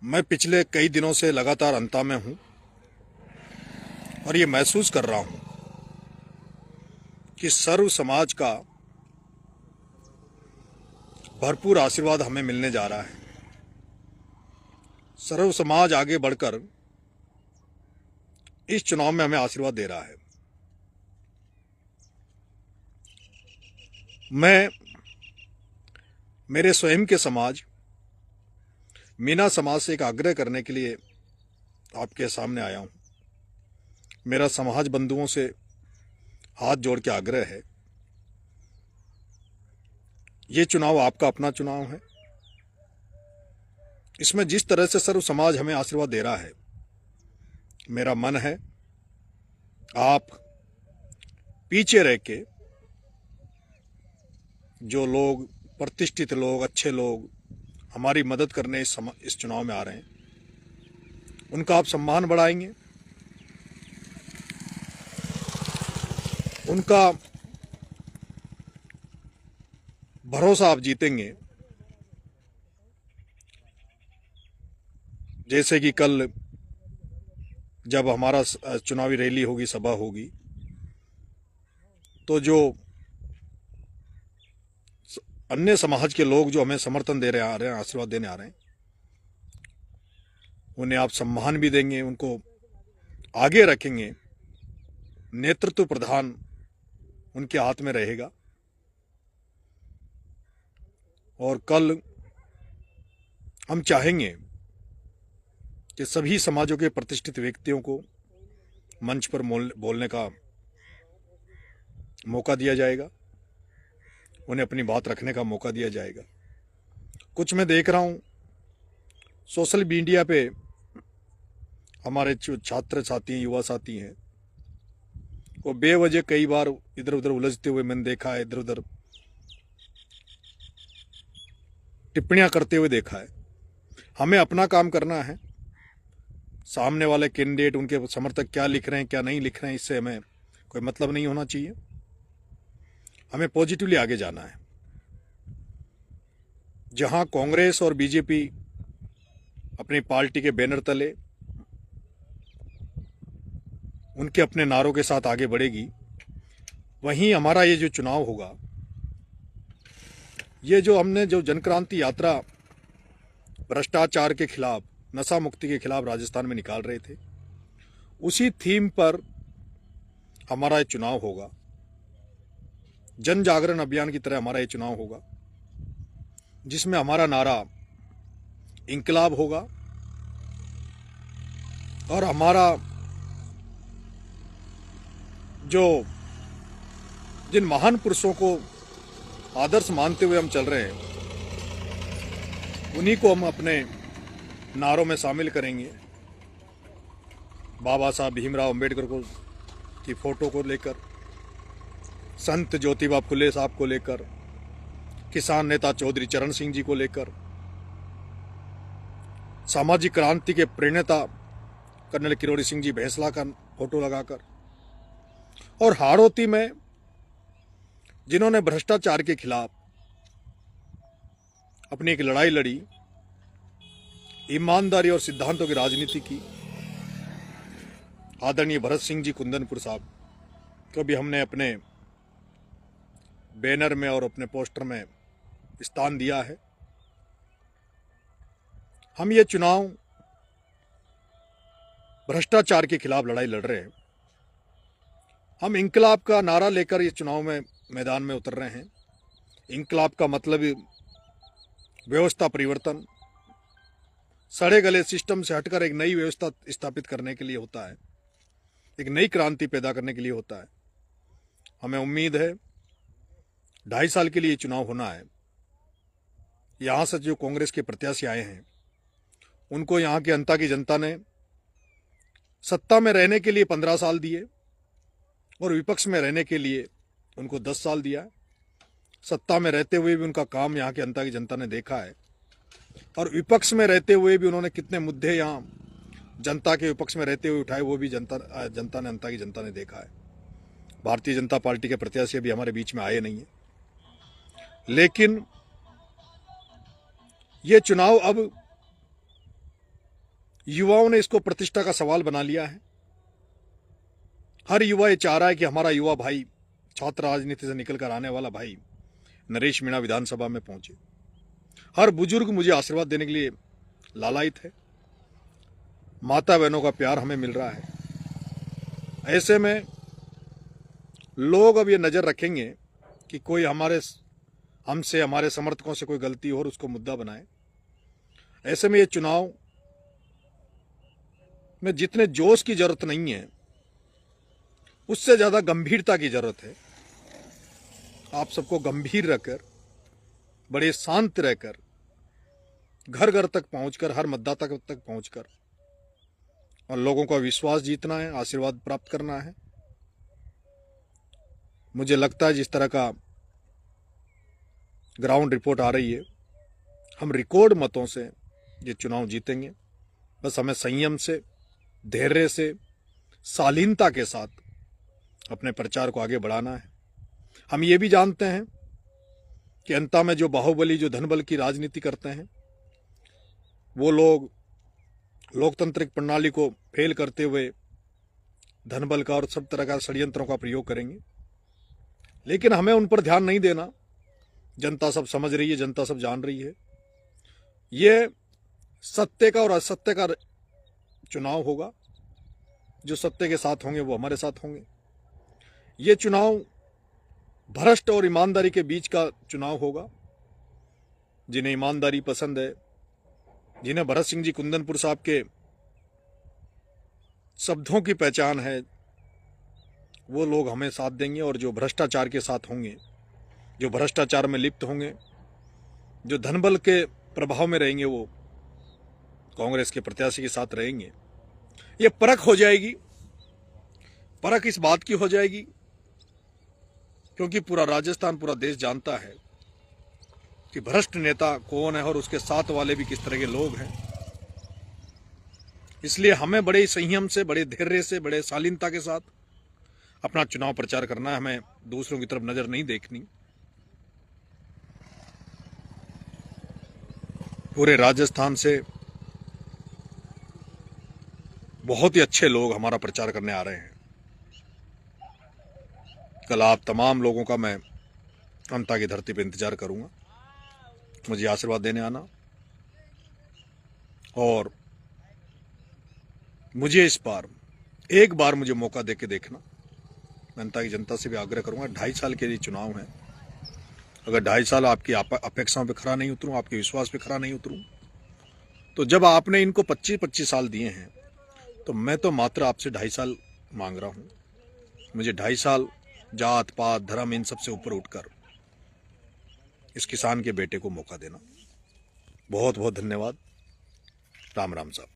मैं पिछले कई दिनों से लगातार अंता में हूं और ये महसूस कर रहा हूं कि सर्व समाज का भरपूर आशीर्वाद हमें मिलने जा रहा है। सर्व समाज आगे बढ़कर इस चुनाव में हमें आशीर्वाद दे रहा है। मैं मेरे स्वयं के समाज मीना समाज से एक आग्रह करने के लिए आपके सामने आया हूं। मेरा समाज बंधुओं से हाथ जोड़ के आग्रह है, ये चुनाव आपका अपना चुनाव है। इसमें जिस तरह से सर्व समाज हमें आशीर्वाद दे रहा है, मेरा मन है आप पीछे रह के जो लोग प्रतिष्ठित लोग, अच्छे लोग हमारी मदद करने इस चुनाव में आ रहे हैं, उनका आप सम्मान बढ़ाएंगे, उनका भरोसा आप जीतेंगे। जैसे कि कल जब हमारा चुनावी रैली होगी, सभा होगी, तो जो अन्य समाज के लोग जो हमें समर्थन दे रहे आ रहे हैं, आशीर्वाद देने आ रहे हैं, उन्हें आप सम्मान भी देंगे, उनको आगे रखेंगे। नेतृत्व प्रधान उनके हाथ में रहेगा। और कल हम चाहेंगे कि सभी समाजों के प्रतिष्ठित व्यक्तियों को मंच पर बोलने का मौका दिया जाएगा, उन्हें अपनी बात रखने का मौका दिया जाएगा। कुछ मैं देख रहा हूं सोशल मीडिया पे, हमारे जो छात्र साथी हैं, युवा साथी हैं, वो बेवजह कई बार इधर उधर उलझते हुए मैंने देखा है, इधर उधर टिप्पणियां करते हुए देखा है। हमें अपना काम करना है। सामने वाले कैंडिडेट, उनके समर्थक क्या लिख रहे हैं, क्या नहीं लिख रहे हैं, इससे हमें कोई मतलब नहीं होना चाहिए। हमें पॉजिटिवली आगे जाना है। जहां कांग्रेस और बीजेपी अपनी पार्टी के बैनर तले उनके अपने नारों के साथ आगे बढ़ेगी, वहीं हमारा ये जो चुनाव होगा, ये जो हमने जो जनक्रांति यात्रा भ्रष्टाचार के खिलाफ, नशा मुक्ति के खिलाफ राजस्थान में निकाल रहे थे, उसी थीम पर हमारा ये चुनाव होगा। जन जागरण अभियान की तरह हमारा ये चुनाव होगा, जिसमें हमारा नारा इंकलाब होगा और हमारा जो जिन महान पुरुषों को आदर्श मानते हुए हम चल रहे हैं, उन्हीं को हम अपने नारों में शामिल करेंगे। बाबा साहब भीमराव अंबेडकर को की फोटो को लेकर, संत ज्योतिबा फुले साहब को लेकर, किसान नेता चौधरी चरण सिंह जी को लेकर, सामाजिक क्रांति के प्रणेता कर्नल किरोड़ी सिंह जी भैंसला का फोटो लगाकर, और हाड़ौती में जिन्होंने भ्रष्टाचार के खिलाफ अपनी एक लड़ाई लड़ी, ईमानदारी और सिद्धांतों की राजनीति की, आदरणीय भरत सिंह जी कुंदनपुर साहब को भी हमने अपने बैनर में और अपने पोस्टर में स्थान दिया है। हम ये चुनाव भ्रष्टाचार के खिलाफ लड़ाई लड़ रहे हैं। हम इंकलाब का नारा लेकर ये चुनाव में मैदान में उतर रहे हैं। इंकलाब का मतलब व्यवस्था परिवर्तन, सड़े गले सिस्टम से हटकर एक नई व्यवस्था स्थापित करने के लिए होता है, एक नई क्रांति पैदा करने के लिए होता है। हमें उम्मीद है 2.5 साल के लिए चुनाव होना है। यहाँ से जो कांग्रेस के प्रत्याशी आए हैं, उनको यहाँ की जनता ने सत्ता में रहने के लिए 15 साल दिए और विपक्ष में रहने के लिए उनको 10 साल दिया। सत्ता में रहते हुए भी उनका काम यहाँ की जनता ने देखा है, और विपक्ष में रहते हुए भी उन्होंने कितने मुद्दे यहाँ जनता के विपक्ष में रहते हुए उठाए, वो भी जनता ने देखा है। भारतीय जनता पार्टी के प्रत्याशी अभी हमारे बीच में आए नहीं है, लेकिन ये चुनाव अब युवाओं ने इसको प्रतिष्ठा का सवाल बना लिया है। हर युवा ये चाह रहा है कि हमारा युवा भाई, छात्र राजनीति से निकलकर आने वाला भाई नरेश मीणा विधानसभा में पहुंचे। हर बुजुर्ग मुझे आशीर्वाद देने के लिए लालायित है। माता बहनों का प्यार हमें मिल रहा है। ऐसे में लोग अब ये नजर रखेंगे कि कोई हमसे, हमारे समर्थकों से कोई गलती हो और उसको मुद्दा बनाए। ऐसे में ये चुनाव में जितने जोश की जरूरत नहीं है, उससे ज्यादा गंभीरता की जरूरत है। आप सबको गंभीर रखकर, बड़े शांत रहकर, घर घर तक पहुंचकर, हर मतदाता तक पहुंचकर और लोगों का विश्वास जीतना है, आशीर्वाद प्राप्त करना है। मुझे लगता है जिस तरह का ग्राउंड रिपोर्ट आ रही है, हम रिकॉर्ड मतों से ये चुनाव जीतेंगे। बस हमें संयम से, धैर्य से, शालीनता के साथ अपने प्रचार को आगे बढ़ाना है। हम ये भी जानते हैं कि अंत में जो बाहुबली, जो धनबल की राजनीति करते हैं, वो लोग लोकतांत्रिक प्रणाली को फेल करते हुए धनबल का और सब तरह का षड्यंत्रों का प्रयोग करेंगे। लेकिन हमें उन पर ध्यान नहीं देना। जनता सब समझ रही है, जनता सब जान रही है। ये सत्य का और असत्य का चुनाव होगा। जो सत्य के साथ होंगे वो हमारे साथ होंगे। ये चुनाव भ्रष्ट और ईमानदारी के बीच का चुनाव होगा। जिन्हें ईमानदारी पसंद है, जिन्हें भरत सिंह जी कुंदनपुर साहब के शब्दों की पहचान है, वो लोग हमें साथ देंगे। और जो भ्रष्टाचार के साथ होंगे, जो भ्रष्टाचार में लिप्त होंगे, जो धनबल के प्रभाव में रहेंगे, वो कांग्रेस के प्रत्याशी के साथ रहेंगे। ये परख हो जाएगी। परख इस बात की हो जाएगी क्योंकि पूरा राजस्थान, पूरा देश जानता है कि भ्रष्ट नेता कौन है और उसके साथ वाले भी किस तरह के लोग हैं। इसलिए हमें बड़े संयम से, बड़े धैर्य से, बड़े शालीनता के साथ अपना चुनाव प्रचार करना है। हमें दूसरों की तरफ नजर नहीं देखनी। पूरे राजस्थान से बहुत ही अच्छे लोग हमारा प्रचार करने आ रहे हैं। कल आप तमाम लोगों का मैं अनता की धरती पर इंतजार करूंगा। मुझे आशीर्वाद देने आना। और मुझे इस बार एक बार मुझे मौका देके देखना। मैं अनता की जनता से भी आग्रह करूंगा, 2.5 साल के लिए चुनाव है। अगर 2.5 साल आपकी अपेक्षाओं पे खरा नहीं उतरूं, आपके विश्वास पे खरा नहीं उतरूं, तो जब आपने इनको 25-25 साल दिए हैं, तो मैं तो मात्र आपसे 2.5 साल मांग रहा हूं। मुझे 2.5 साल जात पात धर्म इन सबसे ऊपर उठकर इस किसान के बेटे को मौका देना। बहुत बहुत धन्यवाद। राम राम साहब।